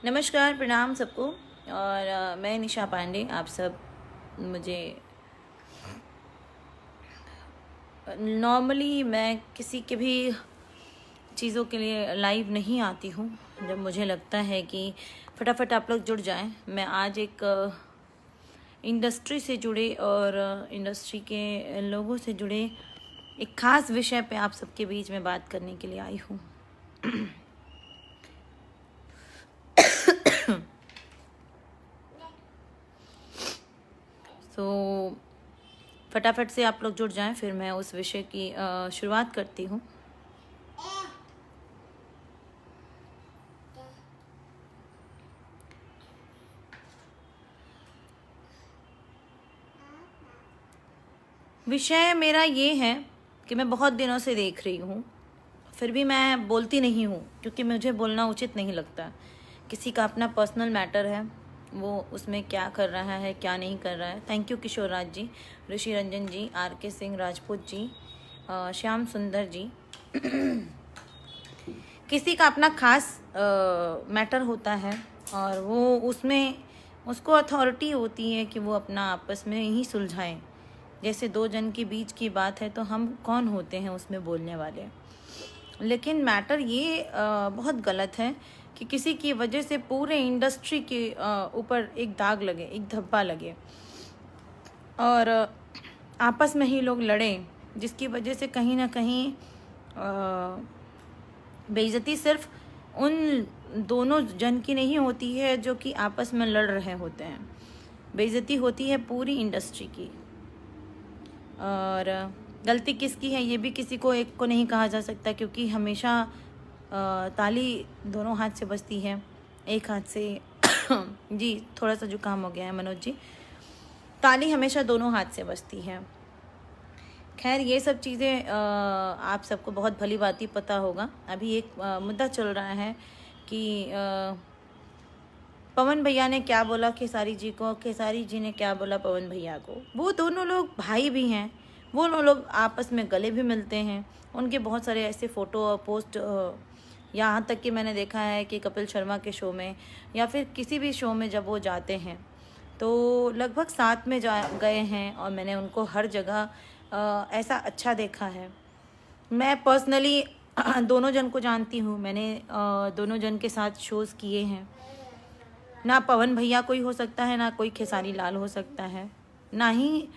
नमस्कार, प्रणाम सबको। और मैं निशा पांडे। आप सब मुझे नॉर्मली मैं किसी के भी चीज़ों के लिए लाइव नहीं आती हूँ। जब मुझे लगता है कि फटाफट आप लोग जुड़ जाएं। मैं आज एक इंडस्ट्री से जुड़े और इंडस्ट्री के लोगों से जुड़े एक ख़ास विषय पे आप सबके बीच में बात करने के लिए आई हूँ। तो फटाफट से आप लोग जुड़ जाएं, फिर मैं उस विषय की शुरुआत करती हूँ। विषय मेरा ये है कि मैं बहुत दिनों से देख रही हूँ, फिर भी मैं बोलती नहीं हूँ क्योंकि मुझे बोलना उचित नहीं लगता। किसी का अपना पर्सनल मैटर है, वो उसमें क्या कर रहा है क्या नहीं कर रहा है। Thank you Kishore Raj ji, Rishi Ranjan ji, RK Singh Rajput ji, Shyam Sundar ji. किसी का अपना खास मैटर होता है और वो उसको अथॉरिटी होती है कि वो अपना आपस में ही सुलझाएं। जैसे दो जन के बीच की बात है तो हम कौन होते हैं उसमें बोलने वाले। लेकिन मैटर ये बहुत गलत है कि किसी की वजह से पूरे इंडस्ट्री के ऊपर एक दाग लगे, एक धब्बा लगे और आपस में ही लोग लड़ें, जिसकी वजह से कहीं ना कहीं बेइज्जती सिर्फ उन दोनों जन की नहीं होती है जो कि आपस में लड़ रहे होते हैं। बेइज्जती होती है पूरी इंडस्ट्री की। और गलती किसकी है ये भी किसी को एक को नहीं कहा जा सकता, क्योंकि हमेशा ताली दोनों हाथ से बजती है, एक हाथ से जी थोड़ा सा जुकाम हो गया है मनोज जी। ताली हमेशा दोनों हाथ से बजती है। खैर ये सब चीज़ें आप सबको बहुत भली भांति पता होगा। अभी एक मुद्दा चल रहा है कि पवन भैया ने क्या बोला खेसारी जी को, खेसारी जी ने क्या बोला पवन भैया को। वो दोनों लोग भाई भी हैं, वो दोनों लोग आपस में गले भी मिलते हैं। उनके बहुत सारे ऐसे फ़ोटो और पोस्ट, यहाँ तक कि मैंने देखा है कि कपिल शर्मा के शो में या फिर किसी भी शो में जब वो जाते हैं तो लगभग साथ में जा गए हैं और मैंने उनको हर जगह ऐसा अच्छा देखा है। मैं पर्सनली दोनों जन को जानती हूँ, मैंने दोनों जन के साथ शोज़ किए हैं। ना पवन भैया कोई हो सकता है, ना कोई खेसारी लाल हो सकता है, ना ही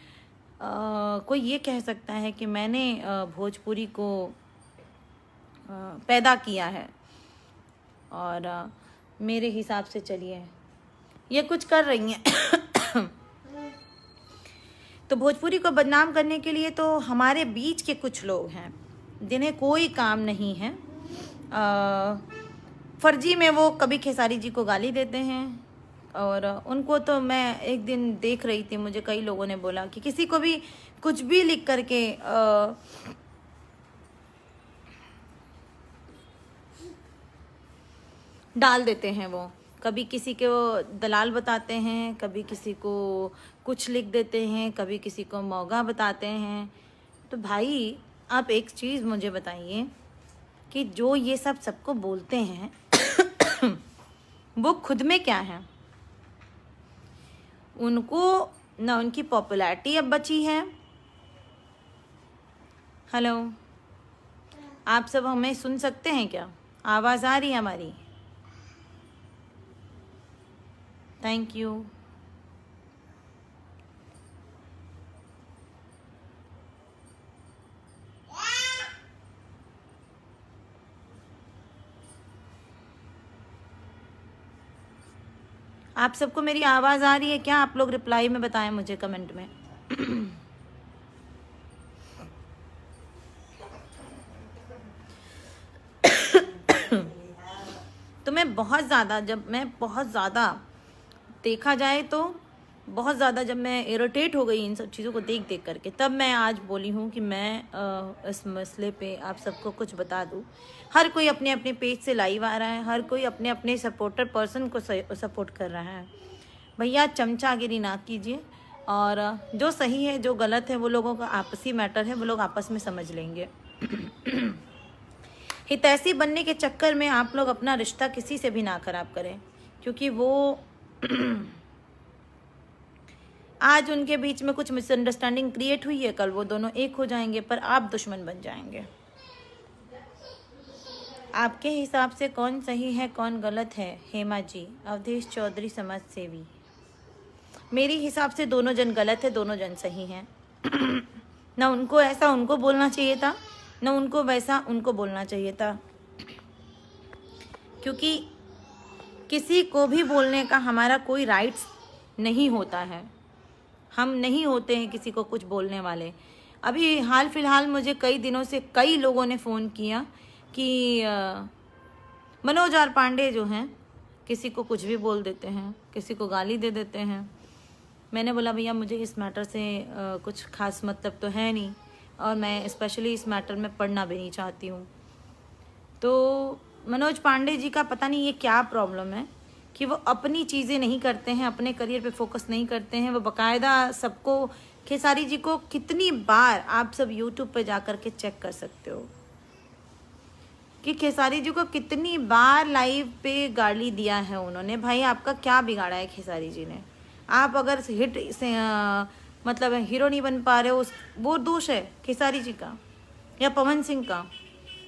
कोई ये कह सकता है कि मैंने भोजपुरी को पैदा किया है। और मेरे हिसाब से चलिए ये कुछ कर रही हैं तो भोजपुरी को बदनाम करने के लिए तो हमारे बीच के कुछ लोग हैं जिन्हें कोई काम नहीं है। फर्जी में वो कभी खेसारी जी को गाली देते हैं और उनको तो मैं एक दिन देख रही थी, मुझे कई लोगों ने बोला कि किसी को भी कुछ भी लिख करके डाल देते हैं। वो कभी किसी को दलाल बताते हैं, कभी किसी को कुछ लिख देते हैं, कभी किसी को मौगा बताते हैं। तो भाई आप एक चीज़ मुझे बताइए कि जो ये सब सबको बोलते हैं वो खुद में क्या है? उनको ना उनकी पॉपुलैरिटी अब बची है। हेलो, आप सब हमें सुन सकते हैं क्या? आवाज़ आ रही है हमारी? Thank you. आप सबको मेरी आवाज़ आ रही है क्या? आप लोग रिप्लाई में बताएं मुझे कमेंट में। तो मैं बहुत ज़्यादा देखा जाए तो बहुत ज़्यादा जब मैं इरिटेट हो गई इन सब चीज़ों को देख देख करके, तब मैं आज बोली हूँ कि मैं इस मसले पे आप सबको कुछ बता दूँ। हर कोई अपने अपने पेज से लाइव आ रहा है, हर कोई अपने अपने सपोर्टर पर्सन को सपोर्ट कर रहा है। भैया चमचागिरी ना कीजिए, और जो सही है जो गलत है वो लोगों का आपसी मैटर है, वो लोग आपस में समझ लेंगे। हितैषी बनने के चक्कर में आप लोग अपना रिश्ता किसी से भी ना खराब करें, क्योंकि वो आज उनके बीच में कुछ मिसअंडरस्टैंडिंग क्रिएट हुई है, कल वो दोनों एक हो जाएंगे, पर आप दुश्मन बन जाएंगे। आपके हिसाब से कौन सही है कौन गलत है? हेमा जी, अवधेश चौधरी, समाज सेवी। मेरी हिसाब से दोनों जन गलत है, दोनों जन सही हैं। ना उनको ऐसा उनको बोलना चाहिए था, ना उनको वैसा उनको बोलना चाहिए था, क्योंकि किसी को भी बोलने का हमारा कोई राइट्स नहीं होता है। हम नहीं होते हैं किसी को कुछ बोलने वाले। अभी हाल फिलहाल मुझे कई दिनों से कई लोगों ने फ़ोन किया कि मनोज आर पांडे जो हैं किसी को कुछ भी बोल देते हैं, किसी को गाली दे देते हैं। मैंने बोला भैया मुझे इस मैटर से कुछ खास मतलब तो है नहीं, और मैं स्पेशली इस मैटर में पढ़ना भी नहीं चाहती हूँ। तो मनोज पांडे जी का पता नहीं ये क्या प्रॉब्लम है कि वो अपनी चीज़ें नहीं करते हैं, अपने करियर पे फोकस नहीं करते हैं। वो बाकायदा सबको, खेसारी जी को कितनी बार आप सब यूट्यूब पे जा कर के चेक कर सकते हो कि खेसारी जी को कितनी बार लाइव पे गाली दिया है उन्होंने। भाई आपका क्या बिगाड़ा है खेसारी जी ने? आप अगर हिट से मतलब हीरो नहीं बन पा रहे हो, वो दोष है खेसारी जी का या पवन सिंह का?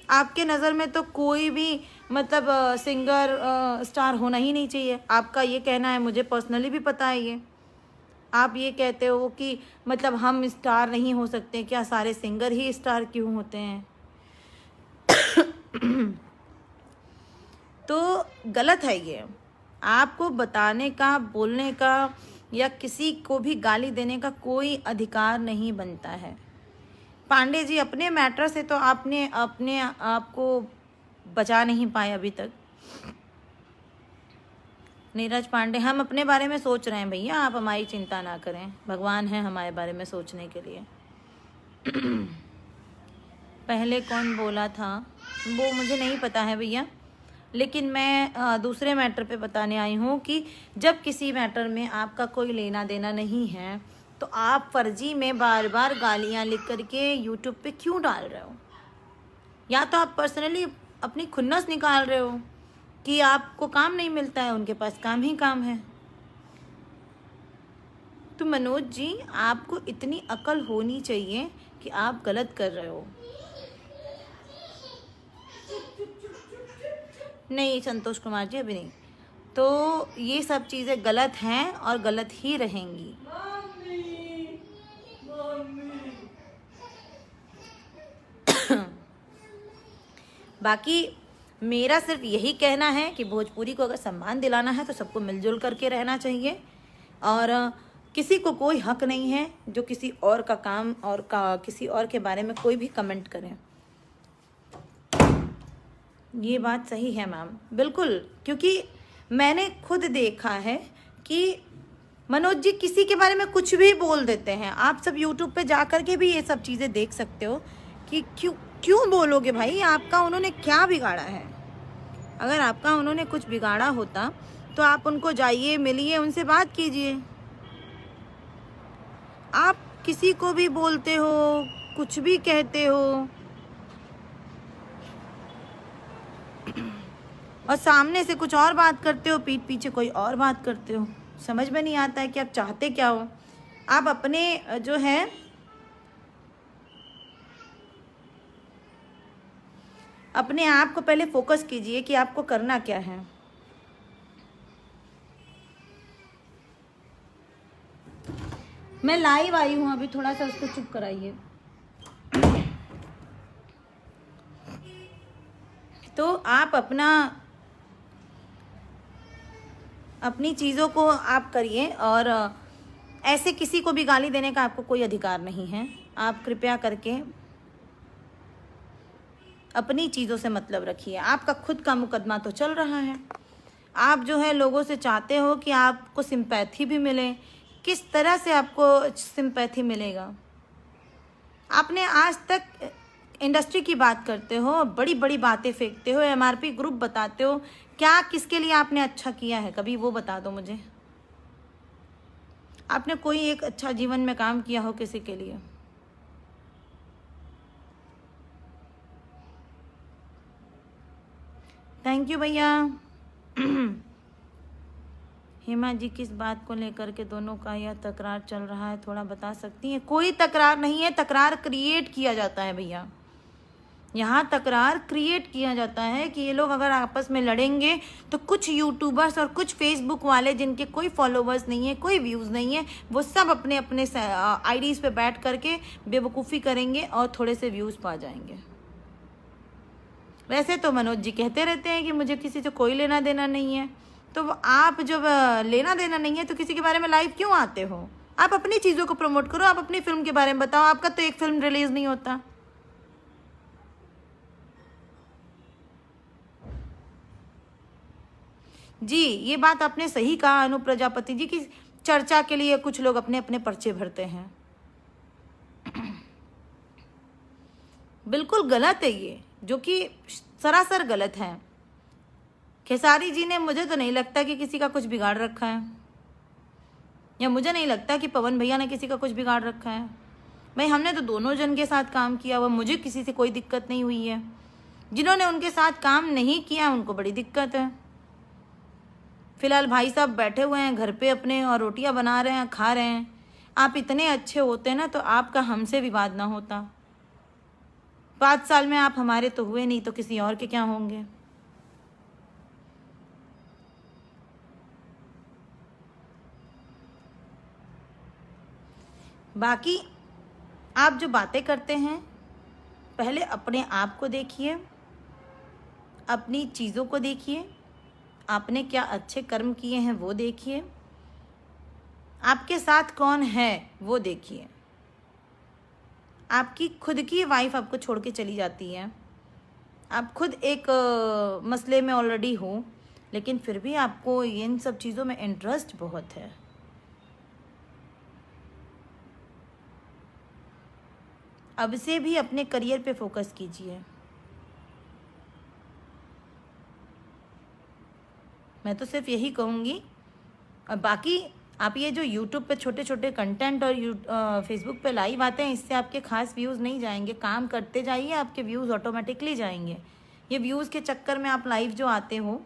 आपके नज़र में तो कोई भी मतलब सिंगर स्टार होना ही नहीं चाहिए। आपका ये कहना है, मुझे पर्सनली भी पता है ये। आप ये कहते हो कि मतलब हम स्टार नहीं हो सकते क्या? सारे सिंगर ही स्टार क्यों होते हैं? तो गलत है ये। आपको बताने का, बोलने का या किसी को भी गाली देने का कोई अधिकार नहीं बनता है। पांडे जी अपने मैटर से तो आपने अपने आप को बचा नहीं पाए अभी तक। नीरज पांडे, हम अपने बारे में सोच रहे हैं भैया, आप हमारी चिंता ना करें, भगवान है हमारे बारे में सोचने के लिए। पहले कौन बोला था वो मुझे नहीं पता है भैया, लेकिन मैं दूसरे मैटर पे बताने आई हूँ कि जब किसी मैटर में आपका कोई लेना देना नहीं है तो आप फर्जी में बार बार गालियाँ लिख करके यूट्यूब पे क्यों डाल रहे हो? या तो आप पर्सनली अपनी खुन्नस निकाल रहे हो कि आपको काम नहीं मिलता है, उनके पास काम ही काम है। तो मनोज जी, आपको इतनी अकल होनी चाहिए कि आप गलत कर रहे हो। नहीं संतोष कुमार जी, अभी नहीं। तो ये सब चीज़ें गलत हैं और गलत ही रहेंगी। बाकी मेरा सिर्फ यही कहना है कि भोजपुरी को अगर सम्मान दिलाना है तो सबको मिलजुल करके रहना चाहिए, और किसी को कोई हक नहीं है जो किसी और का काम और किसी और के बारे में कोई भी कमेंट करें। ये बात सही है मैम, बिल्कुल, क्योंकि मैंने खुद देखा है कि मनोज जी किसी के बारे में कुछ भी बोल देते हैं। आप सब यूट्यूब पे जा कर के भी ये सब चीज़ें देख सकते हो कि क्यों बोलोगे भाई? आपका उन्होंने क्या बिगाड़ा है? अगर आपका उन्होंने कुछ बिगाड़ा होता तो आप उनको जाइए, मिलिए, उनसे बात कीजिए। आप किसी को भी बोलते हो, कुछ भी कहते हो, और सामने से कुछ और बात करते हो, पीठ पीछे कोई और बात करते हो। समझ में नहीं आता है कि आप चाहते क्या हो। आप अपने जो है अपने आप को पहले फोकस कीजिए कि आपको करना क्या है। मैं लाइव आई हूँ अभी, थोड़ा सा उसको चुप कराइए। तो आप अपनी चीज़ों को आप करिए, और ऐसे किसी को भी गाली देने का आपको कोई अधिकार नहीं है। आप कृपया करके अपनी चीज़ों से मतलब रखिए। आपका खुद का मुकदमा तो चल रहा है। आप जो है लोगों से चाहते हो कि आपको सिंपैथी भी मिले। किस तरह से आपको सिंपैथी मिलेगा? आपने आज तक इंडस्ट्री की बात करते हो, बड़ी बड़ी बातें फेंकते हो, एमआरपी ग्रुप बताते हो, क्या किसके लिए आपने अच्छा किया है? कभी वो बता दो मुझे। आपने कोई एक अच्छा जीवन में काम किया हो किसी के लिए? थैंक यू भैया। हेमा जी, किस बात को लेकर के दोनों का यह तकरार चल रहा है, थोड़ा बता सकती हैं? कोई तकरार नहीं है, तकरार क्रिएट किया जाता है भैया। यहाँ तकरार क्रिएट किया जाता है कि ये लोग अगर आपस में लड़ेंगे तो कुछ यूट्यूबर्स और कुछ फेसबुक वाले जिनके कोई फॉलोवर्स नहीं है, कोई व्यूज़ नहीं है, वो सब अपने अपने आईडीज़ पे बैठ करके बेवकूफ़ी करेंगे और थोड़े से व्यूज़ पा जाएंगे। वैसे तो मनोज जी कहते रहते हैं कि मुझे किसी से कोई लेना देना नहीं है, तो आप जब लेना देना नहीं है तो किसी के बारे में लाइव क्यों आते हो? आप अपनी चीज़ों को प्रमोट करो, आप अपनी फिल्म के बारे में बताओ। आपका तो एक फिल्म रिलीज नहीं होता। जी, ये बात आपने सही कहा अनु प्रजापति जी की चर्चा के लिए कुछ लोग अपने अपने पर्चे भरते हैं। बिल्कुल गलत है ये, जो कि सरासर गलत है। खेसारी जी ने, मुझे तो नहीं लगता कि किसी का कुछ बिगाड़ रखा है, या मुझे नहीं लगता कि पवन भैया ने किसी का कुछ बिगाड़ रखा है। भाई हमने तो दोनों जन के साथ काम किया हुआ, मुझे किसी से कोई दिक्कत नहीं हुई है। जिन्होंने उनके साथ काम नहीं किया उनको बड़ी दिक्कत है। फिलहाल भाई साहब बैठे हुए हैं घर पे अपने और रोटियां बना रहे हैं, खा रहे हैं। आप इतने अच्छे होते ना तो आपका हमसे विवाद ना होता। 5 साल में आप हमारे तो हुए नहीं, तो किसी और के क्या होंगे? बाकी आप जो बातें करते हैं, पहले अपने आप को देखिए, अपनी चीज़ों को देखिए, आपने क्या अच्छे कर्म किए हैं वो देखिए, आपके साथ कौन है वो देखिए। आपकी खुद की वाइफ आपको छोड़ के चली जाती है, आप खुद एक मसले में ऑलरेडी हो, लेकिन फिर भी आपको इन सब चीज़ों में इंटरेस्ट बहुत है। अब से भी अपने करियर पे फोकस कीजिए। मैं तो सिर्फ यही कहूँगी। और बाकी आप ये जो YouTube पे छोटे छोटे कंटेंट और फेसबुक पे लाइव आते हैं, इससे आपके खास व्यूज़ नहीं जाएंगे। काम करते जाइए, आपके व्यूज़ ऑटोमेटिकली जाएंगे। ये व्यूज़ के चक्कर में आप लाइव जो आते हो,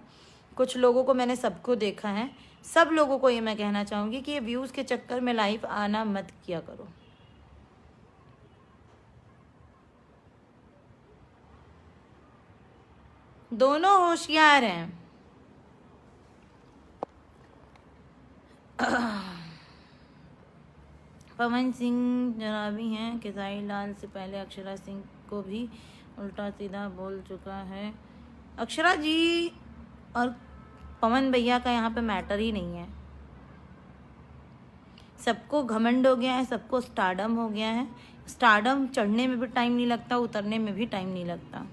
कुछ लोगों को मैंने सबको देखा है, सब लोगों को ये मैं कहना चाहूँगी कि ये व्यूज़ के चक्कर में लाइव आना मत किया करो। दोनों होशियार हैं। पवन सिंह जराबी हैं, केसारी लाल से पहले अक्षरा सिंह को भी उल्टा सीधा बोल चुका है। अक्षरा जी और पवन भैया का यहाँ पे मैटर ही नहीं है। सबको घमंड हो गया है, सबको स्टारडम हो गया है। स्टारडम चढ़ने में भी टाइम नहीं लगता, उतरने में भी टाइम नहीं लगता।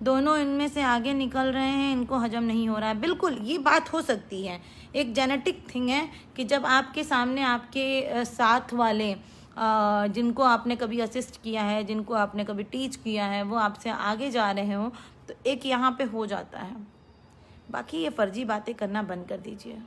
दोनों इनमें से आगे निकल रहे हैं, इनको हजम नहीं हो रहा है। बिल्कुल ये बात हो सकती है, एक जेनेटिक थिंग है कि जब आपके सामने आपके साथ वाले जिनको आपने कभी असिस्ट किया है, जिनको आपने कभी टीच किया है, वो आपसे आगे जा रहे हो तो एक यहाँ पे हो जाता है। बाकी ये फर्जी बातें करना बंद कर दीजिए।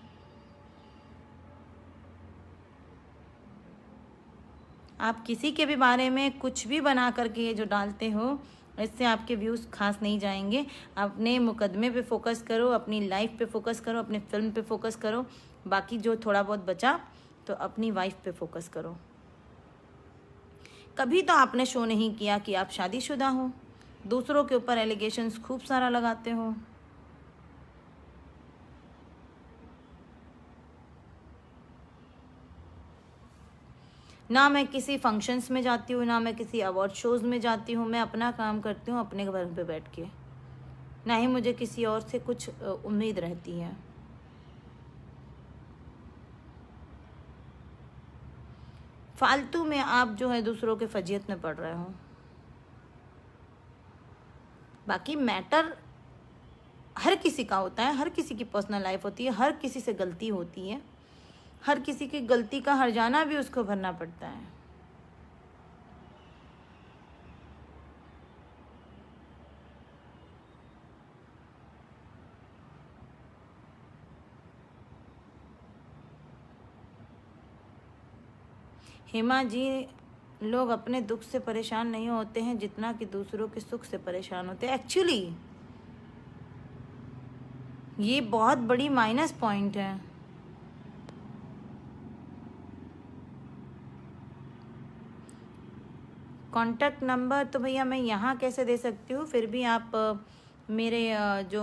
आप किसी के भी बारे में कुछ भी बना करके ये जो डालते हो, इससे आपके व्यूज़ खास नहीं जाएंगे। अपने मुकदमे पे फोकस करो, अपनी लाइफ पे फोकस करो, अपनी फिल्म पे फोकस करो। बाकी जो थोड़ा बहुत बचा तो अपनी वाइफ पे फोकस करो। कभी तो आपने शो नहीं किया कि आप शादीशुदा हो, दूसरों के ऊपर एलिगेशंस खूब सारा लगाते हो। ना मैं किसी फंक्शंस में जाती हूँ, ना मैं किसी अवार्ड शोज़ में जाती हूँ। मैं अपना काम करती हूँ अपने घर पे बैठ के, ना ही मुझे किसी और से कुछ उम्मीद रहती है। फालतू में आप जो है दूसरों के फजीयत में पड़ रहे हो। बाकी मैटर हर किसी का होता है, हर किसी की पर्सनल लाइफ होती है, हर किसी से गलती होती है, हर किसी की गलती का हर्जाना भी उसको भरना पड़ता है। हेमा जी, लोग अपने दुख से परेशान नहीं होते हैं जितना कि दूसरों के सुख से परेशान होते हैं। एक्चुअली ये बहुत बड़ी माइनस पॉइंट है। कॉन्टैक्ट नंबर तो भैया मैं यहाँ कैसे दे सकती हूँ, फिर भी आप मेरे जो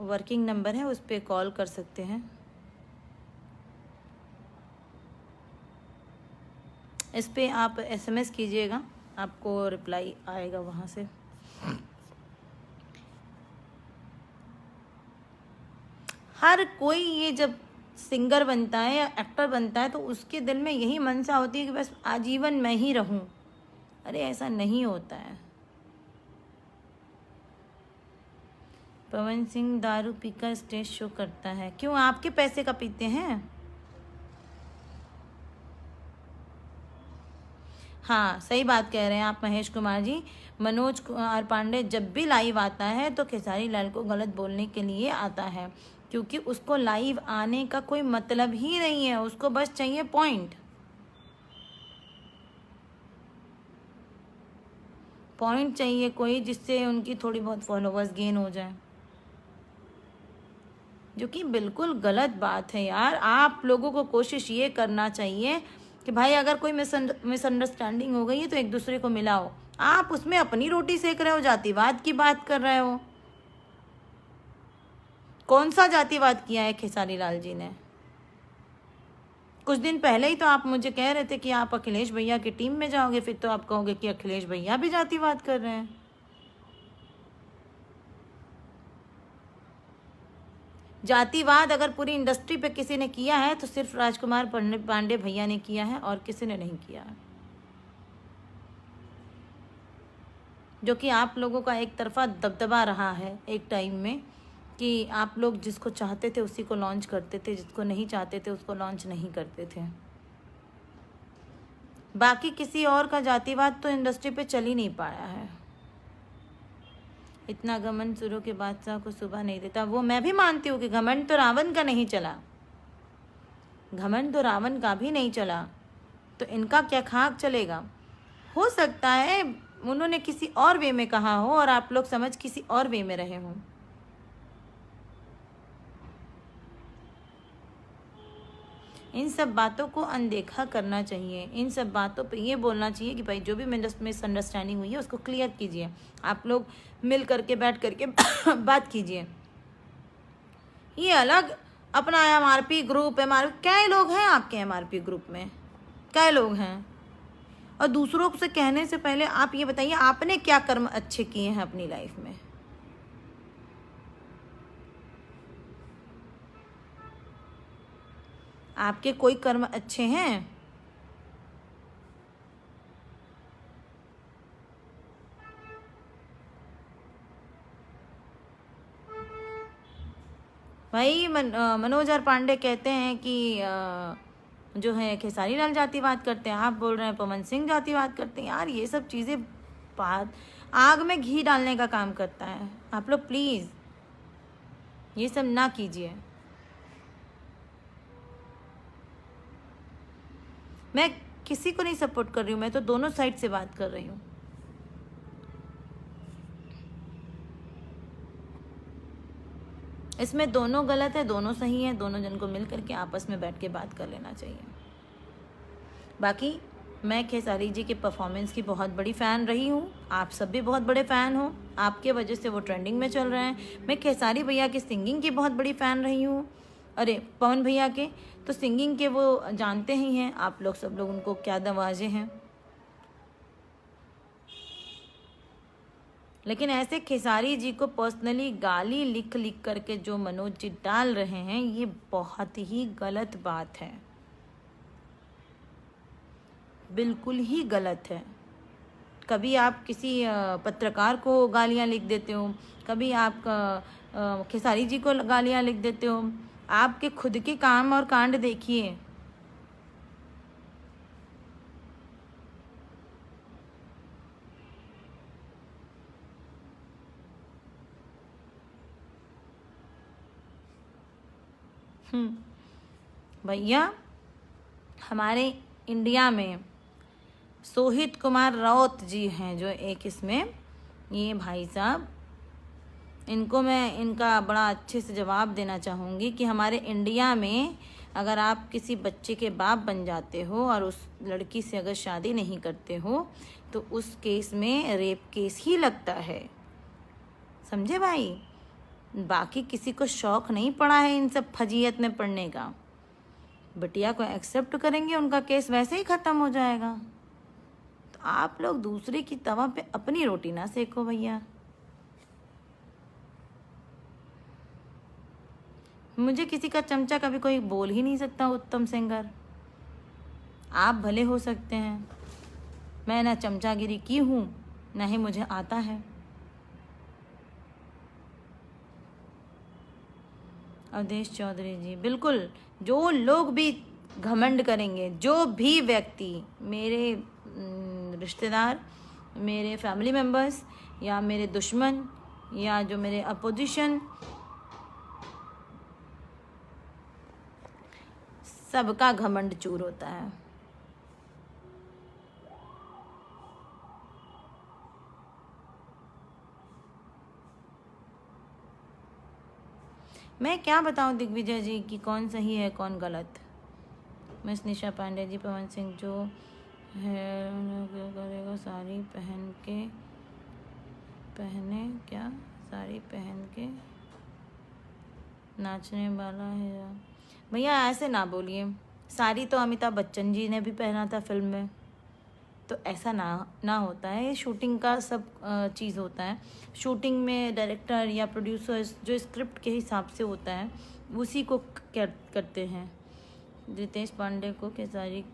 वर्किंग नंबर है उस पर कॉल कर सकते हैं। इस पे आप SMS कीजिएगा, आपको रिप्लाई आएगा वहाँ से। हर कोई ये जब सिंगर बनता है या एक्टर बनता है तो उसके दिल में यही मनसा होती है कि बस आजीवन मैं ही रहूं। अरे ऐसा नहीं होता है। पवन सिंह दारू पीकर स्टेज शो करता है, क्यों आपके पैसे का पीते हैं? हाँ सही बात कह रहे हैं आप महेश कुमार जी। मनोज कुमार पांडे जब भी लाइव आता है तो खेसारी लाल को गलत बोलने के लिए आता है, क्योंकि उसको लाइव आने का कोई मतलब ही नहीं है, उसको बस चाहिए पॉइंट चाहिए कोई, जिससे उनकी थोड़ी बहुत फॉलोवर्स गेन हो जाए, जो कि बिल्कुल गलत बात है यार। आप लोगों को कोशिश ये करना चाहिए कि भाई अगर कोई मिसअंडरस्टैंडिंग हो गई है तो एक दूसरे को मिलाओ। आप उसमें अपनी रोटी सेक रहे हो, जातिवाद की बात कर रहे हो। कौन सा जातिवाद किया है खेसारी लाल जी ने? कुछ दिन पहले ही तो आप मुझे कह रहे थे कि आप अखिलेश भैया की टीम में जाओगे, फिर तो आप कहोगे कि अखिलेश भैया भी जातिवाद कर रहे हैं। जातिवाद अगर पूरी इंडस्ट्री पे किसी ने किया है तो सिर्फ राजकुमार पांडे भैया ने किया है और किसी ने नहीं किया है, जो कि आप लोगों का एक तरफा दबदबा रहा है एक टाइम में, कि आप लोग जिसको चाहते थे उसी को लॉन्च करते थे, जिसको नहीं चाहते थे उसको लॉन्च नहीं करते थे। बाकी किसी और का जातिवाद तो इंडस्ट्री पे चल ही नहीं पाया है। इतना घमंड सुरों के बादशाह को सुबह नहीं देता, वो मैं भी मानती हूँ कि घमंड तो रावण का नहीं चला, घमंड तो रावण का भी नहीं चला, तो इनका क्या खाक चलेगा? हो सकता है उन्होंने किसी और वे में कहा हो और आप लोग समझ किसी और वे में रहे हों। इन सब बातों को अनदेखा करना चाहिए। इन सब बातों पे ये बोलना चाहिए कि भाई जो भी मिसअंडरस्टैंडिंग हुई है उसको क्लियर कीजिए, आप लोग मिल करके बैठ करके बात कीजिए। ये अलग अपना MRP ग्रुप, क्या लोग हैं आपके MRP ग्रुप में, क्या लोग हैं? और दूसरों से कहने से पहले आप ये बताइए आपने क्या कर्म अच्छे किए हैं अपनी लाइफ में। आपके कोई कर्म अच्छे हैं? भाई मनोज और पांडे कहते हैं कि जो है खेसारी लाल जातिवाद करते हैं, आप बोल रहे हैं पवन सिंह जातिवाद करते हैं। यार ये सब चीज़ें बात आग में घी डालने का काम करता है। आप लोग प्लीज़ ये सब ना कीजिए। मैं किसी को नहीं सपोर्ट कर रही हूँ, मैं तो दोनों साइड से बात कर रही हूँ। इसमें दोनों गलत है, दोनों सही है, दोनों जन को मिल करके आपस में बैठ के बात कर लेना चाहिए। बाकी मैं खेसारी जी के परफॉर्मेंस की बहुत बड़ी फ़ैन रही हूँ, आप सब भी बहुत बड़े फ़ैन हो, आपके वजह से वो ट्रेंडिंग में चल रहे हैं। मैं खेसारी भैया की सिंगिंग की बहुत बड़ी फ़ैन रही हूँ, अरे पवन भैया के तो सिंगिंग के वो जानते ही हैं, आप लोग सब लोग उनको क्या नवाजे हैं। लेकिन ऐसे खेसारी जी को पर्सनली गाली लिख लिख करके जो मनोज जी डाल रहे हैं, ये बहुत ही गलत बात है, बिल्कुल ही गलत है। कभी आप किसी पत्रकार को गालियां लिख देते हो, कभी आप खेसारी जी को गालियां लिख देते हो। आपके खुद के काम और कांड देखिए। भैया हमारे इंडिया में सोहित कुमार राउत जी हैं जो एक इसमें, ये भाई साहब इनको मैं इनका बड़ा अच्छे से जवाब देना चाहूँगी कि हमारे इंडिया में अगर आप किसी बच्चे के बाप बन जाते हो और उस लड़की से अगर शादी नहीं करते हो तो उस केस में रेप केस ही लगता है, समझे भाई। बाकी किसी को शौक नहीं पड़ा है इन सब फजीयत में पढ़ने का। बिटिया को एक्सेप्ट करेंगे, उनका केस वैसे ही ख़त्म हो जाएगा। तो आप लोग दूसरे की तवा पे अपनी रोटी ना सेको भैया। मुझे किसी का चमचा कभी कोई बोल ही नहीं सकता। उत्तम सिंगर, आप भले हो सकते हैं, मैं ना चमचागिरी की हूँ ना ही मुझे आता है। अवधेश चौधरी जी, बिल्कुल, जो लोग भी घमंड करेंगे, जो भी व्यक्ति, मेरे रिश्तेदार, मेरे फैमिली मेम्बर्स या मेरे दुश्मन या जो मेरे अपोजिशन, सबका घमंड चूर होता है। मैं क्या बताऊं दिग्विजय जी कि कौन सही है कौन गलत। मिस निशा पांडे जी, पवन सिंह जो है क्या करेगा, साड़ी पहन के नाचने वाला है। भैया ऐसे ना बोलिए, साड़ी तो अमिताभ बच्चन जी ने भी पहना था फिल्म में, तो ऐसा ना होता है। ये शूटिंग का सब चीज़ होता है। शूटिंग में डायरेक्टर या प्रोड्यूसर्स जो स्क्रिप्ट के हिसाब से होता है उसी को करते हैं। रितेश पांडे को खेसारी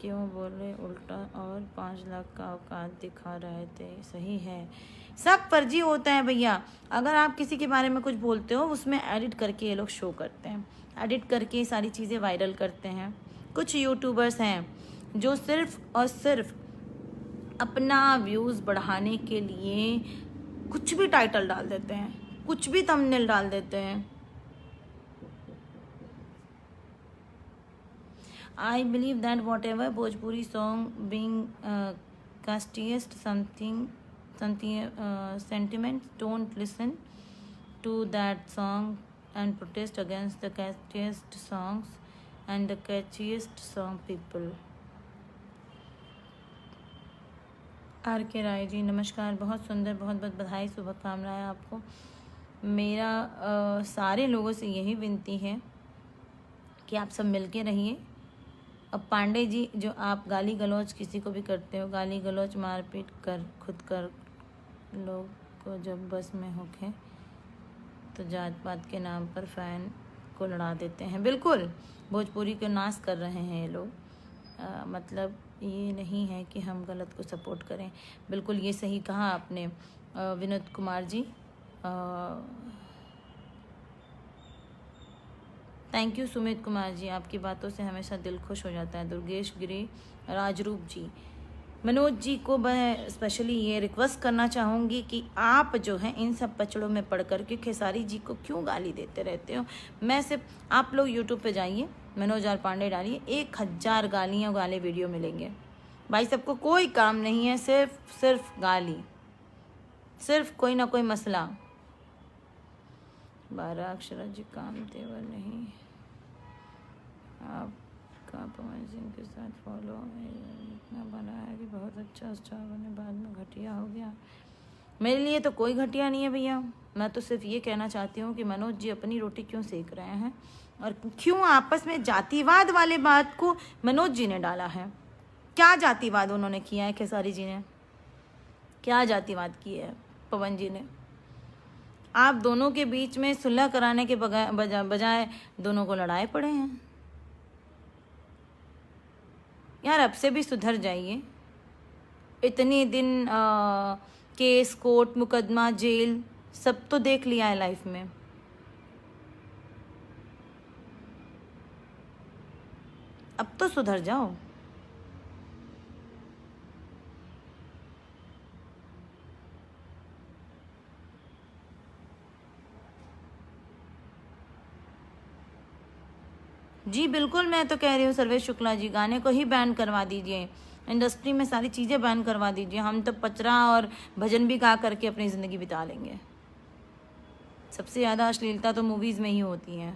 क्यों बोले उल्टा और 5 लाख का औकात दिखा रहे थे, सही है। सब फर्जी होता है भैया। अगर आप किसी के बारे में कुछ बोलते हो उसमें एडिट करके ये लोग शो करते हैं, एडिट करके सारी चीज़ें वायरल करते हैं। कुछ यूट्यूबर्स हैं जो सिर्फ और सिर्फ अपना व्यूज़ बढ़ाने के लिए कुछ भी टाइटल डाल देते हैं, कुछ भी थंबनेल डाल देते हैं। I believe that whatever Bhojpuri song being castiest sentiments, don't listen to that song and protest against the castiest songs and the catchiest song people. R K Rai जी, नमस्कार, बहुत सुंदर, बहुत बहुत बधाई, शुभकामनाएं आपको। मेरा सारे लोगों से यही विनती है कि आप सब मिलके रहिए। अब पांडे जी, जो आप गाली गलौज किसी को भी करते हो, गाली गलौज मारपीट कर लोग को जब बस में होके तो जात पात के नाम पर फैन को लड़ा देते हैं। बिल्कुल, भोजपुरी को नाश कर रहे हैं ये लोग। मतलब ये नहीं है कि हम गलत को सपोर्ट करें। बिल्कुल ये सही कहा आपने विनोद कुमार जी। थैंक यू सुमित कुमार जी, आपकी बातों से हमेशा दिल खुश हो जाता है। दुर्गेश गिरी, राजरूप जी, मनोज जी को मैं स्पेशली ये रिक्वेस्ट करना चाहूँगी कि आप जो हैं इन सब पचड़ों में पढ़ कर के खेसारी जी को क्यों गाली देते रहते हो। मैं सिर्फ आप लोग यूट्यूब पे जाइए, मनोज आर पांडे डालिए, 1000 गालियाँ वाले वीडियो मिलेंगे। भाई सबको कोई काम नहीं है, सिर्फ गाली, सिर्फ कोई ना कोई मसला। 12 अक्षरा जी, काम तेवर नहीं आपका पवन सिंह के साथ फॉलो इतना बना है कि बहुत अच्छा बने, बाद में घटिया हो गया। मेरे लिए तो कोई घटिया नहीं है भैया। मैं तो सिर्फ ये कहना चाहती हूँ कि मनोज जी अपनी रोटी क्यों सेक रहे हैं और क्यों आपस में जातिवाद वाले बात को मनोज जी ने डाला है। क्या जातिवाद उन्होंने किया है? खेसारी जी ने क्या जातिवाद किया है? पवन जी ने? आप दोनों के बीच में सुलह कराने के बजाय दोनों को लड़ाए पड़े हैं। यार अब से भी सुधर जाइए। इतने दिन केस, कोर्ट, मुकदमा, जेल सब तो देख लिया है लाइफ में। अब तो सुधर जाओ। जी बिल्कुल, मैं तो कह रही हूँ सर्वेश शुक्ला जी, गाने को ही बैन करवा दीजिए। इंडस्ट्री में सारी चीज़ें बैन करवा दीजिए। हम तो पचरा और भजन भी गा करके अपनी ज़िंदगी बिता लेंगे। सबसे ज़्यादा अश्लीलता तो मूवीज़ में ही होती है।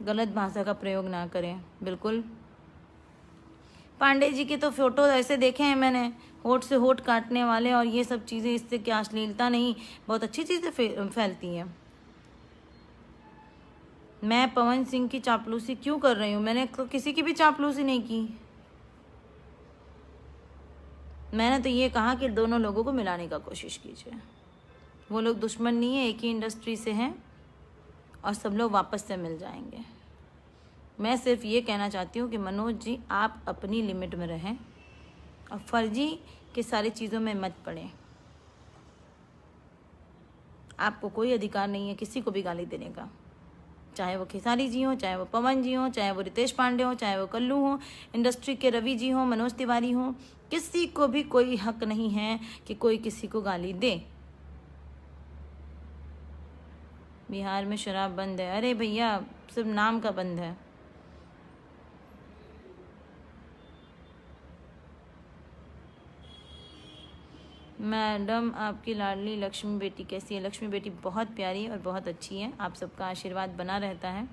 गलत भाषा का प्रयोग ना करें बिल्कुल। पांडे जी के तो फोटो ऐसे देखे हैं मैंने, होठ से होठ काटने वाले और ये सब चीज़ें, इससे क्या अश्लीलता नहीं, बहुत अच्छी चीज़ें फैलती हैं। मैं पवन सिंह की चापलूसी क्यों कर रही हूँ? मैंने तो किसी की भी चापलूसी नहीं की। मैंने तो ये कहा कि दोनों लोगों को मिलाने का कोशिश कीजिए। वो लोग दुश्मन नहीं है, एक ही इंडस्ट्री से हैं और सब लोग वापस से मिल जाएंगे। मैं सिर्फ ये कहना चाहती हूँ कि मनोज जी आप अपनी लिमिट में रहें और फर्जी के सारी चीज़ों में मत पड़ें। आपको कोई अधिकार नहीं है किसी को भी गाली देने का, चाहे वो खेसारी जी हो, चाहे वो पवन जी हो, चाहे वो रितेश पांडे हो, चाहे वो कल्लू हो, इंडस्ट्री के रवि जी हो, मनोज तिवारी हो, किसी को भी कोई हक नहीं है कि कोई किसी को गाली दे। बिहार में शराब बंद है? अरे भैया सिर्फ नाम का बंद है। मैडम आपकी लाडली लक्ष्मी बेटी कैसी है? लक्ष्मी बेटी बहुत प्यारी और बहुत अच्छी है, आप सबका आशीर्वाद बना रहता है।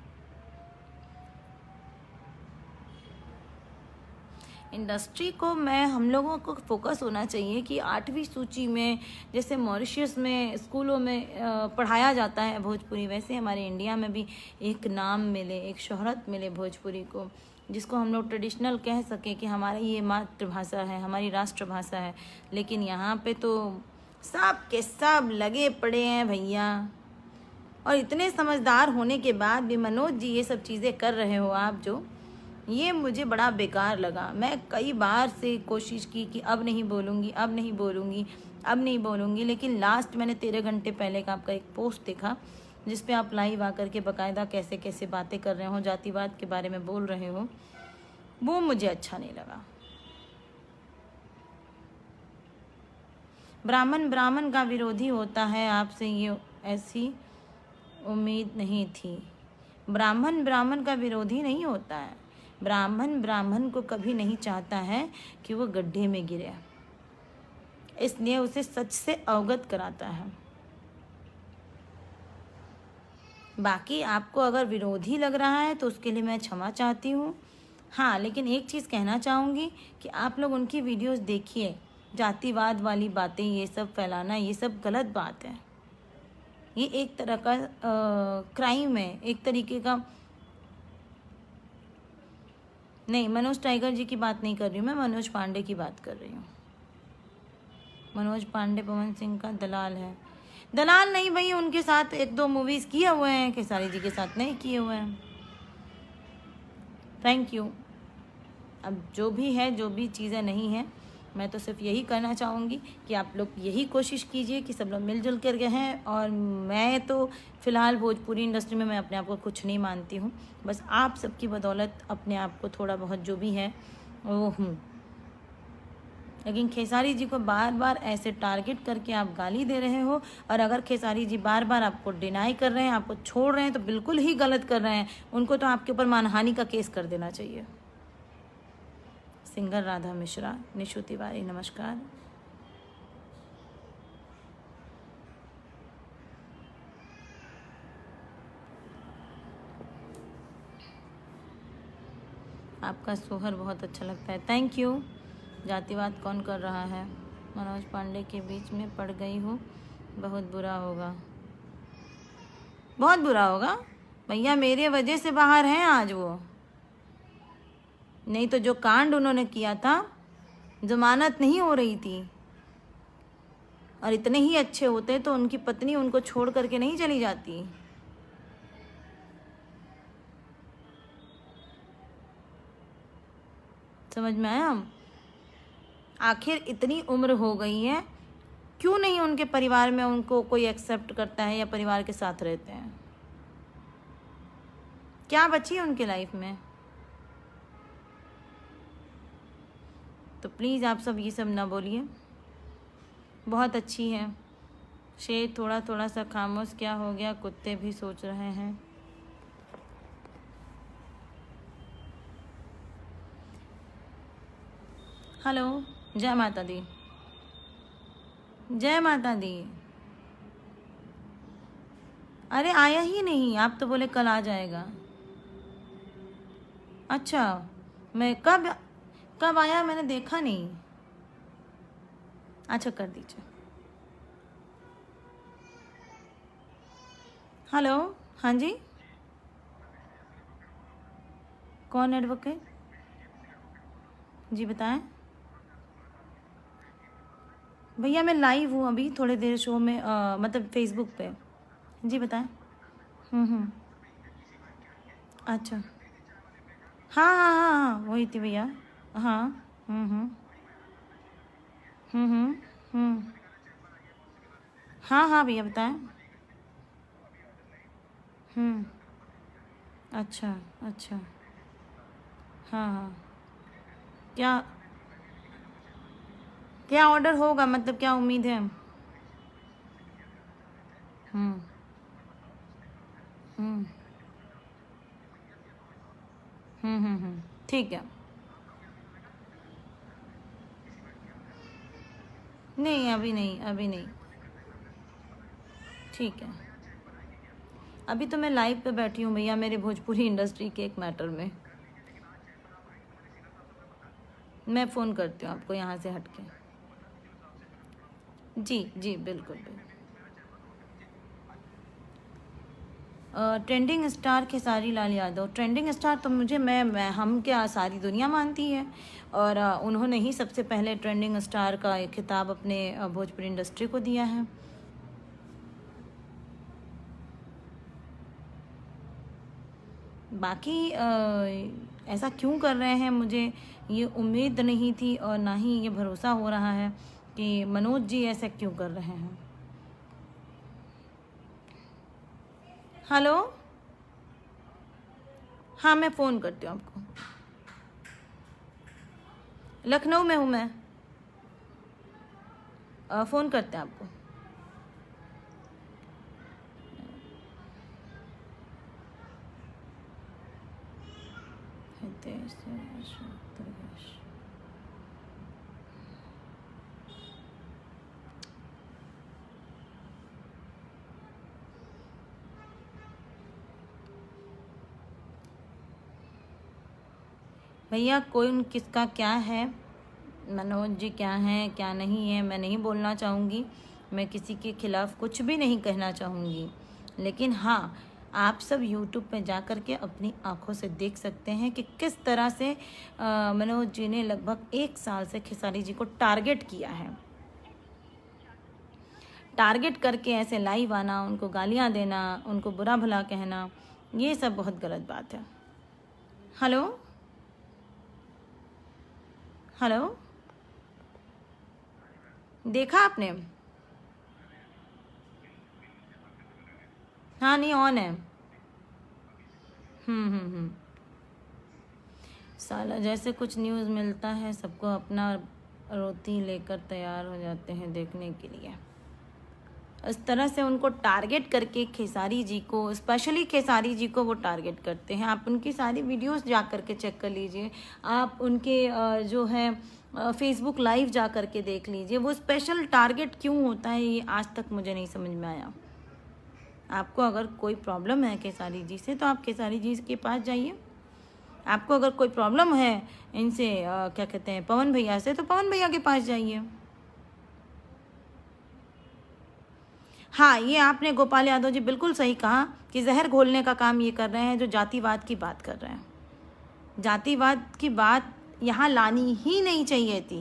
इंडस्ट्री को हम लोगों को फोकस होना चाहिए कि 8वीं सूची में, जैसे मॉरिशस में स्कूलों में पढ़ाया जाता है भोजपुरी, वैसे हमारे इंडिया में भी एक नाम मिले, एक शोहरत मिले भोजपुरी को, जिसको हम लोग ट्रेडिशनल कह सकें कि हमारी ये मातृभाषा है, हमारी राष्ट्रभाषा है। लेकिन यहाँ पे तो सब के सब लगे पड़े हैं भैया, और इतने समझदार होने के बाद भी मनोज जी ये सब चीज़ें कर रहे हो आप, जो ये मुझे बड़ा बेकार लगा। मैं कई बार से कोशिश की कि अब नहीं बोलूँगी, अब नहीं बोलूँगी, अब नहीं बोलूँगी, लेकिन लास्ट मैंने 13 घंटे पहले का आपका एक पोस्ट देखा जिस पे आप लाइव आकर के बाकायदा कैसे कैसे बातें कर रहे हो, जातिवाद के बारे में बोल रहे हो, वो मुझे अच्छा नहीं लगा। ब्राह्मण का विरोधी होता है, आपसे ये ऐसी उम्मीद नहीं थी। ब्राह्मण का विरोधी नहीं होता है। ब्राह्मण को कभी नहीं चाहता है कि वो गड्ढे में गिरे, इसलिए उसे सच से अवगत कराता है। बाकी आपको अगर विरोधी लग रहा है तो उसके लिए मैं क्षमा चाहती हूँ। हाँ, लेकिन एक चीज़ कहना चाहूँगी कि आप लोग उनकी वीडियोस देखिए। जातिवाद वाली बातें ये सब फैलाना, ये सब गलत बात है। ये एक तरह का क्राइम है, एक तरीके का। नहीं, मनोज टाइगर जी की बात नहीं कर रही हूँ मैं, मनोज पांडे की बात कर रही हूँ। मनोज पांडे पवन सिंह का दलाल है? दलाल नहीं भाई, उनके साथ 1-2 मूवीज़ किए हुए हैं, खेसारी जी के साथ नहीं किए हुए हैं। Thank you. अब जो भी है, जो भी चीज़ें नहीं हैं, मैं तो सिर्फ यही करना चाहूँगी कि आप लोग यही कोशिश कीजिए कि सब लोग मिलजुल कर रहें। और मैं तो फ़िलहाल भोजपुरी इंडस्ट्री में मैं अपने आप को कुछ नहीं मानती हूँ, बस आप सबकी बदौलत अपने आप को थोड़ा बहुत जो भी है वो हूँ। लेकिन खेसारी जी को बार बार ऐसे टारगेट करके आप गाली दे रहे हो, और अगर खेसारी जी बार बार आपको डिनाई कर रहे हैं, आपको छोड़ रहे हैं, तो बिल्कुल ही गलत कर रहे हैं। उनको तो आपके ऊपर मानहानि का केस कर देना चाहिए। सिंगर राधा मिश्रा, निशु तिवारी, नमस्कार। आपका सोहर बहुत अच्छा लगता है, थैंक यू। जातिवाद कौन कर रहा है? मनोज पांडे के बीच में पड़ गई हूँ, बहुत बुरा होगा। बहुत बुरा होगा भैया, मेरे वजह से बाहर हैं आज वो, नहीं तो जो कांड उन्होंने किया था, जमानत नहीं हो रही थी। और इतने ही अच्छे होते तो उनकी पत्नी उनको छोड़ करके नहीं चली जाती। समझ में आया? आखिर इतनी उम्र हो गई है, क्यों नहीं उनके परिवार में उनको कोई एक्सेप्ट करता है या परिवार के साथ रहते हैं? क्या बची है उनके लाइफ में? तो प्लीज़ आप सब ये सब ना बोलिए। बहुत अच्छी है शेर, थोड़ा थोड़ा सा खामोश क्या हो गया, कुत्ते भी सोच रहे हैं। हेलो, जय माता दी। जय माता दी। अरे आया ही नहीं, आप तो बोले कल आ जाएगा। अच्छा, मैं कब कब आया, मैंने देखा नहीं। अच्छा कर दीजिए। हेलो, हाँ जी, कौन एडवोकेट? जी बताएं। भैया मैं लाइव हूँ अभी थोड़ी देर शो में, मतलब फेसबुक पे। जी बताएं। हम्म। अच्छा, हाँ हाँ हाँ हाँ वही थी भैया। हाँ। हम्म। हम्म। हम्म। हाँ हाँ भैया बताएं। हम्म। अच्छा। अच्छा। हाँ हाँ। क्या क्या ऑर्डर होगा, मतलब क्या उम्मीद है? हम्म। हम्म। ठीक है। नहीं अभी नहीं, अभी नहीं। ठीक है। अभी तो मैं लाइव पे बैठी हूँ भैया, मेरे भोजपुरी इंडस्ट्री के एक मैटर में। मैं फ़ोन करती हूँ आपको यहाँ से हट के। जी जी बिल्कुल बिल्कुल। Trending star Khesari Lal Yadav, trending star तो मुझे मैं हम क्या सारी दुनिया मानती है। और उन्होंने ही सबसे पहले ट्रेंडिंग स्टार का एक खिताब अपने भोजपुरी इंडस्ट्री को दिया है। बाकी ऐसा क्यों कर रहे हैं, मुझे ये उम्मीद नहीं थी और ना ही ये भरोसा हो रहा है कि मनोज जी ऐसा क्यों कर रहे हैं। हेलो, हाँ मैं फ़ोन करती हूँ आपको। लखनऊ में हूँ मैं, फ़ोन करते हैं आपको। भैया कोई किसका क्या है, मनोज जी क्या हैं क्या नहीं है, मैं नहीं बोलना चाहूँगी। मैं किसी के खिलाफ़ कुछ भी नहीं कहना चाहूँगी। लेकिन हाँ, आप सब यूट्यूब पे जा कर के अपनी आंखों से देख सकते हैं कि किस तरह से मनोज जी ने लगभग 1 साल से खेसारी जी को टारगेट किया है। टारगेट करके ऐसे लाइव आना, उनको गालियाँ देना, उनको बुरा भला कहना, ये सब बहुत गलत बात है। हेलो हेलो, देखा आपने? हाँ नहीं ऑन है। हम्म। साला जैसे कुछ न्यूज़ मिलता है सबको अपना रोती लेकर तैयार हो जाते हैं देखने के लिए। इस तरह से उनको टारगेट करके खेसारी जी को, स्पेशली खेसारी जी को वो टारगेट करते हैं। आप उनकी सारी वीडियोस जा कर के चेक कर लीजिए, आप उनके जो है फेसबुक लाइव जा कर के देख लीजिए। वो स्पेशल टारगेट क्यों होता है ये आज तक मुझे नहीं समझ में आया। आपको अगर कोई प्रॉब्लम है खेसारी जी से तो आप खेसारी जी के पास जाइए। आपको अगर कोई प्रॉब्लम है इनसे क्या कहते हैं पवन भैया से, तो पवन भैया के पास जाइए। हाँ, ये आपने गोपाल यादव जी बिल्कुल सही कहा कि जहर घोलने का काम ये कर रहे हैं जो जातिवाद की बात कर रहे हैं। जातिवाद की बात यहाँ लानी ही नहीं चाहिए थी,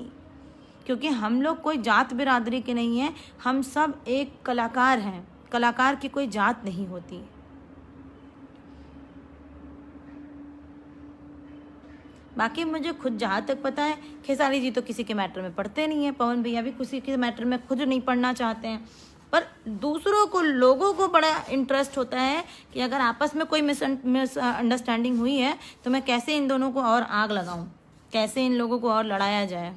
क्योंकि हम लोग कोई जात बिरादरी के नहीं हैं, हम सब एक कलाकार हैं। कलाकार की कोई जात नहीं होती। बाकी मुझे खुद जहाँ तक पता है खेसारी जी तो किसी के मैटर में पढ़ते नहीं हैं, पवन भैया भी किसी के मैटर में खुद नहीं पढ़ना चाहते हैं। पर दूसरों को, लोगों को बड़ा इंटरेस्ट होता है कि अगर आपस में कोई मिसअंडरस्टैंडिंग हुई है तो मैं कैसे इन दोनों को और आग लगाऊं, कैसे इन लोगों को और लड़ाया जाए।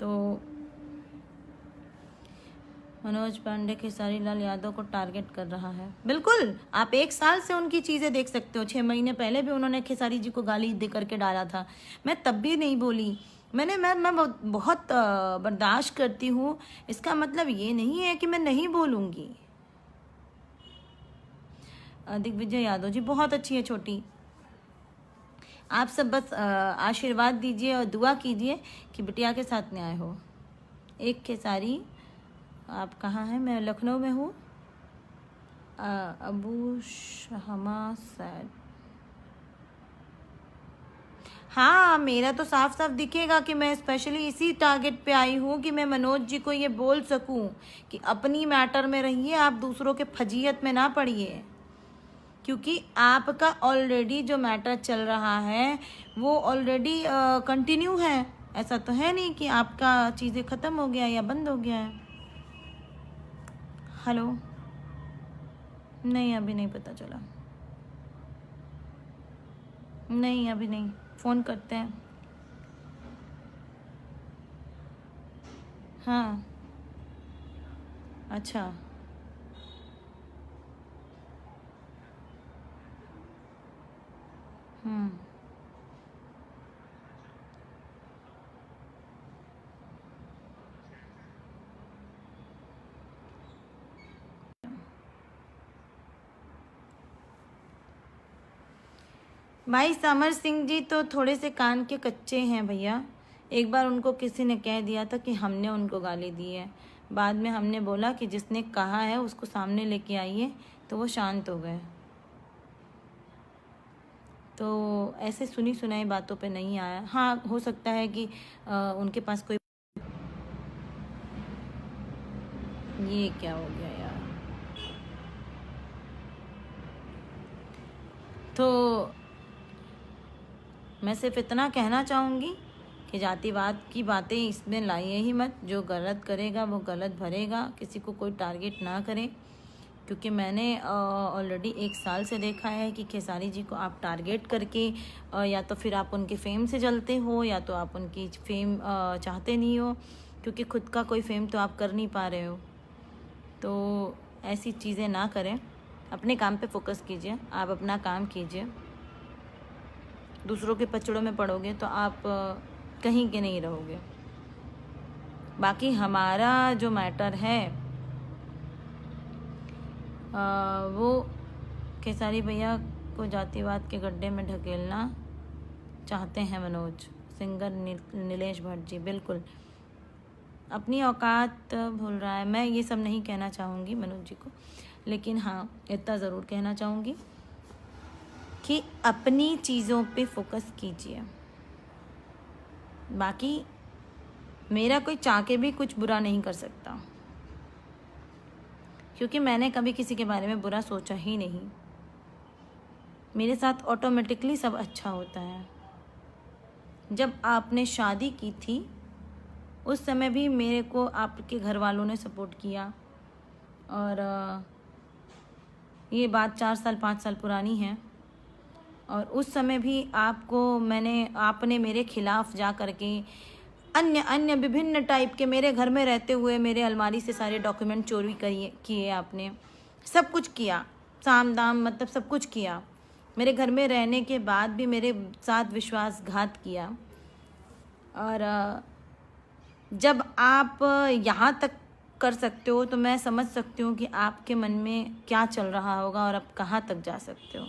तो मनोज पांडे खेसारी लाल यादव को टारगेट कर रहा है। बिल्कुल, आप 1 साल से उनकी चीज़ें देख सकते हो। 6 महीने पहले भी उन्होंने खेसारी जी को गाली दे करके डाला था, मैं तब भी नहीं बोली। मैं बहुत बर्दाश्त करती हूँ, इसका मतलब ये नहीं है कि मैं नहीं बोलूँगी। दिग्विजय यादव जी बहुत अच्छी है छोटी। आप सब बस आशीर्वाद दीजिए और दुआ कीजिए कि बिटिया के साथ न्याय हो। एक खेसारी, आप कहाँ हैं? मैं लखनऊ में हूँ। अबू शहमा सैद, हाँ मेरा तो साफ साफ दिखेगा कि मैं स्पेशली इसी टारगेट पे आई हूँ कि मैं मनोज जी को ये बोल सकूँ कि अपनी मैटर में रहिए, आप दूसरों के फजीयत में ना पड़िए, क्योंकि आपका ऑलरेडी जो मैटर चल रहा है वो ऑलरेडी कंटिन्यू है। ऐसा तो है नहीं कि आपका चीज़ें ख़त्म हो गया या बंद हो गया है। हेलो, नहीं अभी नहीं पता चला, नहीं अभी नहीं, फ़ोन करते हैं। हाँ अच्छा, भाई समर सिंह जी तो थोड़े से कान के कच्चे हैं भैया। एक बार उनको किसी ने कह दिया था कि हमने उनको गाली दी है, बाद में हमने बोला कि जिसने कहा है उसको सामने लेके आइए, तो वो शांत हो गए। तो ऐसे सुनी सुनाई बातों पे नहीं आया। हाँ हो सकता है कि उनके पास कोई, ये क्या हो गया यार। तो मैं सिर्फ इतना कहना चाहूँगी कि जातिवाद की बातें इसमें लाइए ही मत। जो गलत करेगा वो गलत भरेगा, किसी को कोई टारगेट ना करें, क्योंकि मैंने ऑलरेडी 1 साल से देखा है कि खेसारी जी को आप टारगेट करके या तो फिर आप उनके फेम से जलते हो या तो आप उनकी फेम चाहते नहीं हो, क्योंकि खुद का कोई फेम तो आप कर नहीं पा रहे हो। तो ऐसी चीज़ें ना करें, अपने काम पे फोकस कीजिए, आप अपना काम कीजिए। दूसरों के पचड़ों में पड़ोगे तो आप कहीं के नहीं रहोगे। बाकी हमारा जो मैटर है वो खेसारी भैया को जातिवाद के गड्ढे में ढकेलना चाहते हैं मनोज। सिंगर नीलेश भट्ट जी, बिल्कुल अपनी औकात भूल रहा है। मैं ये सब नहीं कहना चाहूँगी मनोज जी को, लेकिन हाँ इतना ज़रूर कहना चाहूँगी कि अपनी चीज़ों पे फोकस कीजिए। बाकी मेरा कोई चाह के भी कुछ बुरा नहीं कर सकता, क्योंकि मैंने कभी किसी के बारे में बुरा सोचा ही नहीं। मेरे साथ ऑटोमेटिकली सब अच्छा होता है। जब आपने शादी की थी उस समय भी मेरे को आपके घर वालों ने सपोर्ट किया, और ये बात 4 साल 5 साल पुरानी है, और उस समय भी आपने मेरे खिलाफ जा कर के अन्य विभिन्न टाइप के, मेरे घर में रहते हुए मेरे अलमारी से सारे डॉक्यूमेंट चोरी किए आपने, सब कुछ किया, साम दाम मतलब सब कुछ किया। मेरे घर में रहने के बाद भी मेरे साथ विश्वासघात किया। और जब आप यहाँ तक कर सकते हो तो मैं समझ सकती हूँ कि आपके मन में क्या चल रहा होगा और आप कहाँ तक जा सकते हो।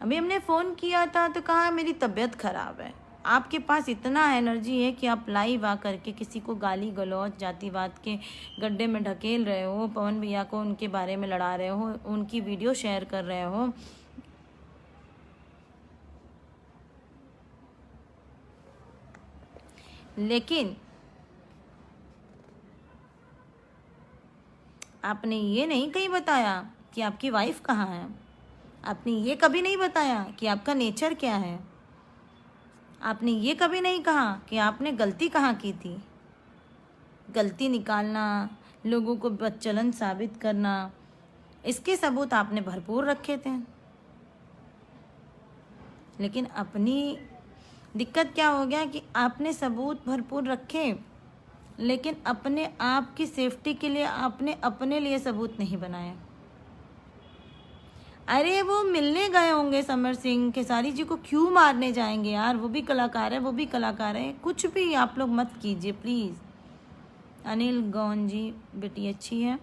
अभी हमने फ़ोन किया था तो कहा मेरी तबीयत ख़राब है। आपके पास इतना एनर्जी है कि आप लाइव आ करके किसी को गाली गलौज जातिवाद के गड्ढे में ढकेल रहे हो, पवन भैया को उनके बारे में लड़ा रहे हो, उनकी वीडियो शेयर कर रहे हो। लेकिन आपने ये नहीं कहीं बताया कि आपकी वाइफ कहाँ है। आपने ये कभी नहीं बताया कि आपका नेचर क्या है। आपने ये कभी नहीं कहा कि आपने गलती कहाँ की थी। गलती निकालना, लोगों को बदचलन साबित करना, इसके सबूत आपने भरपूर रखे थे। लेकिन अपनी दिक्कत क्या हो गया कि आपने सबूत भरपूर रखे, लेकिन अपने आप की सेफ्टी के लिए आपने अपने लिए सबूत नहीं बनाए। अरे वो मिलने गए होंगे समर सिंह, खेसारी जी को क्यों मारने जाएंगे यार, वो भी कलाकार है, वो भी कलाकार है, कुछ भी आप लोग मत कीजिए प्लीज़। अनिल गौन जी बेटी अच्छी है।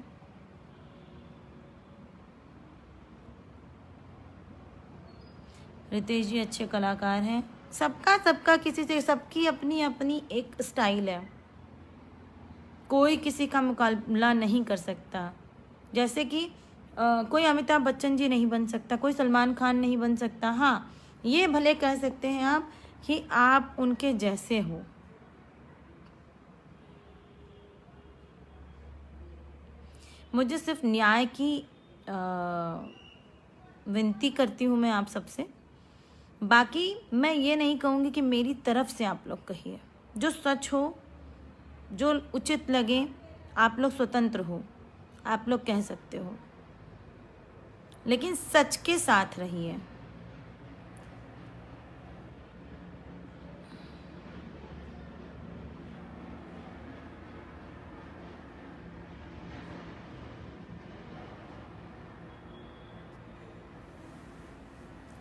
रितेश जी अच्छे कलाकार हैं। सबका सबका किसी से, सबकी अपनी अपनी एक स्टाइल है, कोई किसी का मुकाबला नहीं कर सकता। जैसे कि कोई अमिताभ बच्चन जी नहीं बन सकता, कोई सलमान खान नहीं बन सकता। हाँ, ये भले कह सकते हैं आप कि आप उनके जैसे हो। मुझे सिर्फ न्याय की विनती करती हूँ मैं आप सबसे। बाकी मैं ये नहीं कहूँगी कि मेरी तरफ से आप लोग कहिए, जो सच हो, जो उचित लगे, आप लोग स्वतंत्र हो, आप लोग कह सकते हो, लेकिन सच के साथ रहिए।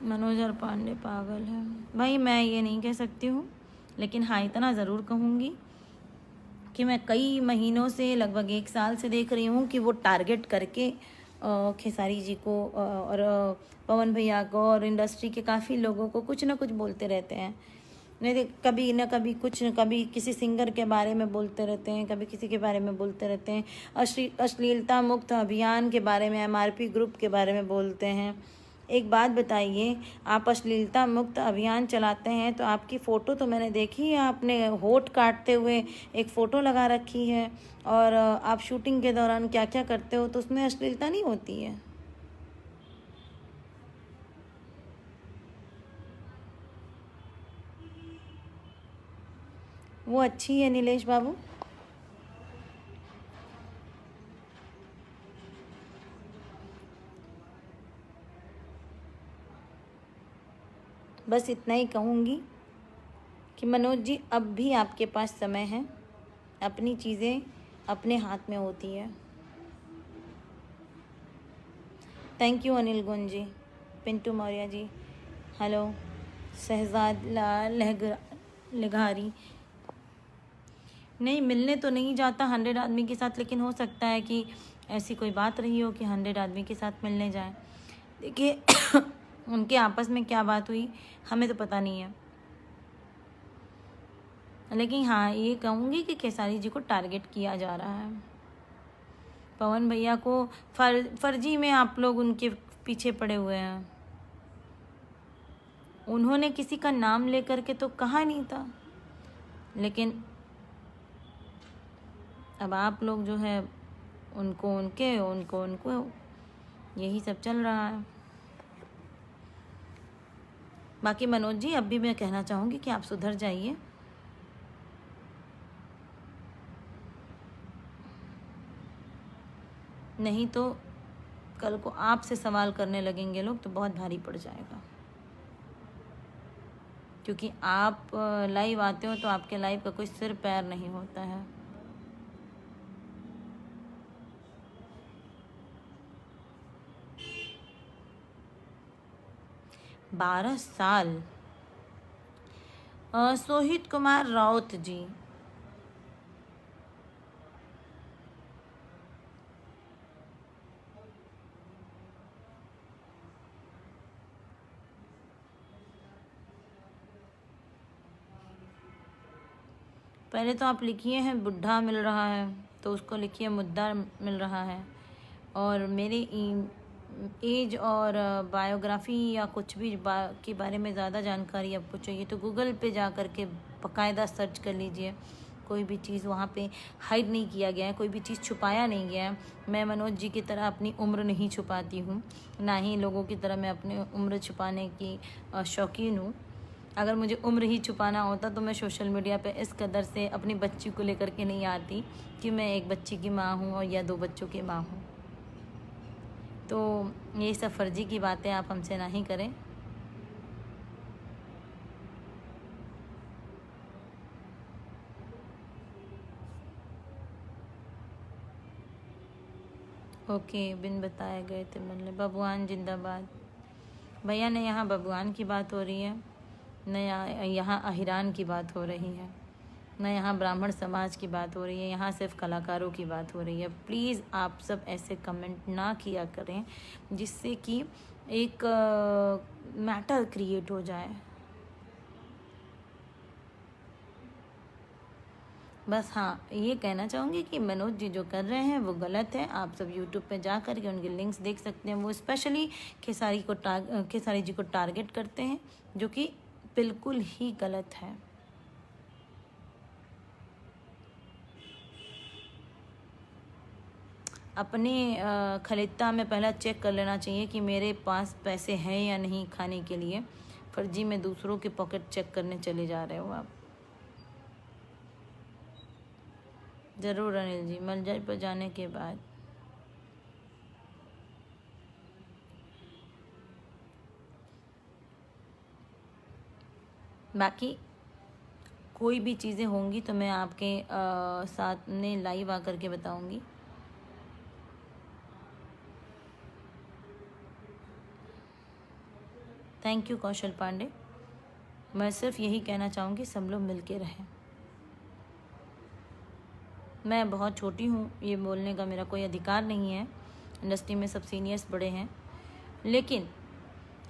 मनोज और पांडे पागल है भाई, मैं ये नहीं कह सकती हूँ, लेकिन हाँ इतना ज़रूर कहूँगी कि मैं कई महीनों से, लगभग 1 साल से देख रही हूँ कि वो टारगेट करके खेसारी जी को और पवन भैया को और इंडस्ट्री के काफ़ी लोगों को कुछ ना कुछ बोलते रहते हैं। नहीं तो कभी ना कभी कुछ, कभी किसी सिंगर के बारे में बोलते रहते हैं, कभी किसी के बारे में बोलते रहते हैं, अश्लीलता मुक्त अभियान के बारे में, एमआरपी ग्रुप के बारे में बोलते हैं। एक बात बताइए, आप अश्लीलता मुक्त अभियान चलाते हैं तो आपकी फ़ोटो तो मैंने देखी है, आपने होठ काटते हुए एक फ़ोटो लगा रखी है, और आप शूटिंग के दौरान क्या क्या करते हो, तो उसमें अश्लीलता नहीं होती है? वो अच्छी है नीलेश बाबू। बस इतना ही कहूँगी कि मनोज जी अब भी आपके पास समय है, अपनी चीज़ें अपने हाथ में होती है। Thank you Anil Gunj ji. Pintu Maurya ji hello. Shahzad लाल लिघारी नहीं, मिलने तो नहीं जाता 100 आदमी के साथ, लेकिन हो सकता है कि ऐसी कोई बात रही हो कि 100 आदमी के साथ मिलने जाए। देखिए उनके आपस में क्या बात हुई हमें तो पता नहीं है, लेकिन हाँ ये कहूँगी कि खेसारी जी को टारगेट किया जा रहा है। पवन भैया को फर्जी में आप लोग उनके पीछे पड़े हुए हैं। उन्होंने किसी का नाम लेकर के तो कहा नहीं था, लेकिन अब आप लोग जो है उनको उनको यही सब चल रहा है। बाकी मनोज जी अब भी मैं कहना चाहूँगी कि आप सुधर जाइए। नहीं तो कल को आपसे सवाल करने लगेंगे लोग तो बहुत भारी पड़ जाएगा, क्योंकि आप लाइव आते हो तो आपके लाइव का कोई सिर पैर नहीं होता है। बारह साल सोहित कुमार राउत जी। पहले तो आप लिखिए हैं बुढ़ा मिल रहा है, तो उसको लिखिए मुद्दा मिल रहा है। और मेरे एज और बायोग्राफी या कुछ भी के बारे में ज़्यादा जानकारी आपको चाहिए तो गूगल पे जा कर के बाकायदा सर्च कर लीजिए। कोई भी चीज़ वहाँ पे हाइड नहीं किया गया है, कोई भी चीज़ छुपाया नहीं गया है। मैं मनोज जी की तरह अपनी उम्र नहीं छुपाती हूँ, ना ही लोगों की तरह मैं अपनी उम्र छुपाने की शौकीन हूँ। अगर मुझे उम्र ही छुपाना होता तो मैं सोशल मीडिया पे इस कदर से अपनी बच्ची को लेकर के नहीं आती कि मैं एक बच्ची की माँ हूँ और या 2 बच्चों की माँ हूँ। तो ये सब फर्जी की बातें आप हमसे ना ही करें। ओके, बिन बताए गए थे मतलब बबुआन जिंदाबाद। भैया ने यहाँ बबुआन की बात हो रही है, न यहाँ अहिरान की बात हो रही है, न यहाँ ब्राह्मण समाज की बात हो रही है, यहाँ सिर्फ कलाकारों की बात हो रही है। प्लीज़ आप सब ऐसे कमेंट ना किया करें जिससे कि एक मैटर क्रिएट हो जाए। बस हाँ, ये कहना चाहूँगी कि मनोज जी जो कर रहे हैं वो गलत है। आप सब यूट्यूब पे जा कर के उनके लिंक्स देख सकते हैं। वो स्पेशली खेसारी जी को टारगेट करते हैं, जो कि बिल्कुल ही गलत है। अपने खलिता में पहला चेक कर लेना चाहिए कि मेरे पास पैसे हैं या नहीं खाने के लिए। फर्जी में दूसरों के पॉकेट चेक करने चले जा रहे हो आप। ज़रूर अनिल जी, मलजर पर जाने के बाद। बाकी कोई भी चीज़ें होंगी तो मैं आपके साथ में लाइव आकर के बताऊंगी। थैंक यू कौशल पांडे। मैं सिर्फ यही कहना चाहूँगी सब लोग मिल के रहें। मैं बहुत छोटी हूँ, ये बोलने का मेरा कोई अधिकार नहीं है। इंडस्ट्री में सब सीनियर्स बड़े हैं, लेकिन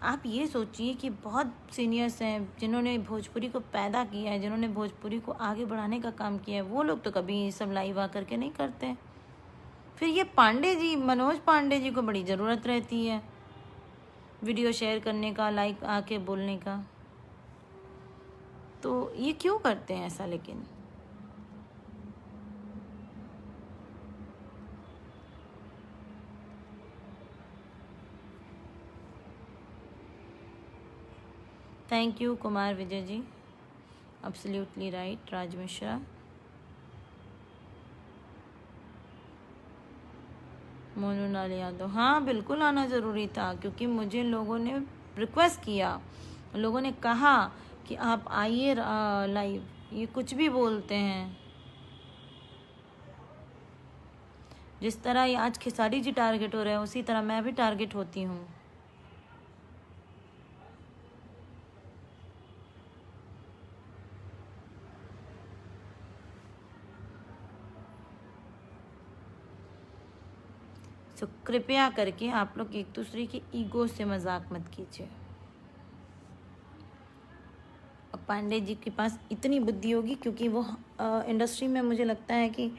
आप ये सोचिए कि बहुत सीनियर्स हैं जिन्होंने भोजपुरी को पैदा किया है, जिन्होंने भोजपुरी को आगे बढ़ाने का काम किया है। वो लोग तो कभी ये सब लाइव आकर के नहीं करते। फिर ये पांडे जी, मनोज पांडे जी को बड़ी ज़रूरत रहती है वीडियो शेयर करने का, लाइव आके बोलने का। तो ये क्यों करते हैं ऐसा? लेकिन thank you Kumar Vijay ji, absolutely right. Raj Mishra, Monu Lal Yadav, हाँ बिल्कुल आना ज़रूरी था, क्योंकि मुझे लोगों ने रिक्वेस्ट किया, लोगों ने कहा कि आप आइए लाइव। ये कुछ भी बोलते हैं। जिस तरह ये आज खेसारी जी टारगेट हो रहे हैं, उसी तरह मैं भी टारगेट होती हूँ। तो कृपया करके आप लोग एक दूसरे की ईगो से मजाक मत कीजिए। पांडे जी के पास इतनी बुद्धि होगी क्योंकि वो इंडस्ट्री में मुझे लगता है कि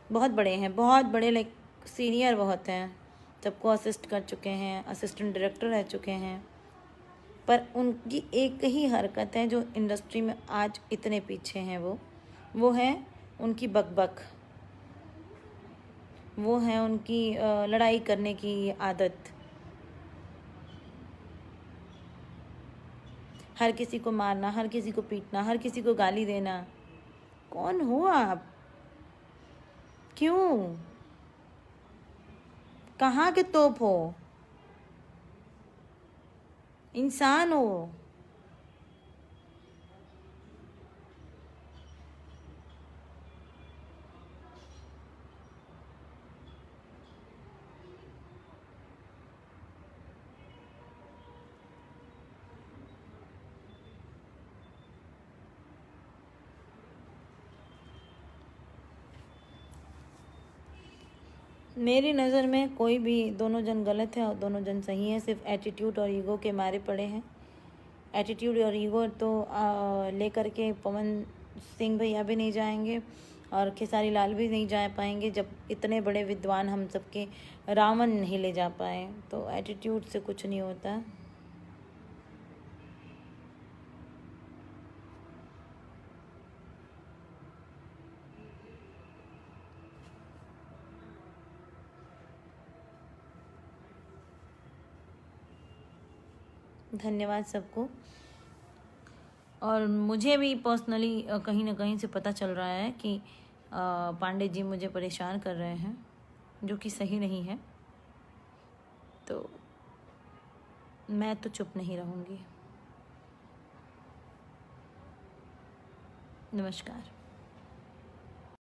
बहुत बड़े हैं, बहुत बड़े, लाइक सीनियर बहुत हैं, सबको असिस्ट कर चुके हैं, असिस्टेंट डायरेक्टर रह चुके हैं। पर उनकी एक ही हरकत है जो इंडस्ट्री में आज इतने पीछे हैं। वो है उनकी बकबक, वो है उनकी लड़ाई करने की आदत। हर किसी को मारना, हर किसी को पीटना, हर किसी को गाली देना। कौन हो आप? क्यों? कहाँ के तोप हो? इंसान हो। मेरी नज़र में कोई भी, दोनों जन गलत है और दोनों जन सही हैं। सिर्फ एटीट्यूड और ईगो के मारे पड़े हैं। एटीट्यूड और ईगो तो लेकर के पवन सिंह भैया भी नहीं जाएंगे और खेसारी लाल भी नहीं जा पाएंगे। जब इतने बड़े विद्वान हम सबके रावण नहीं ले जा पाए, तो एटीट्यूड से कुछ नहीं होता। धन्यवाद सबको। और मुझे भी पर्सनली कहीं ना कहीं से पता चल रहा है कि पांडे जी मुझे परेशान कर रहे हैं, जो कि सही नहीं है। तो मैं तो चुप नहीं रहूँगी। नमस्कार।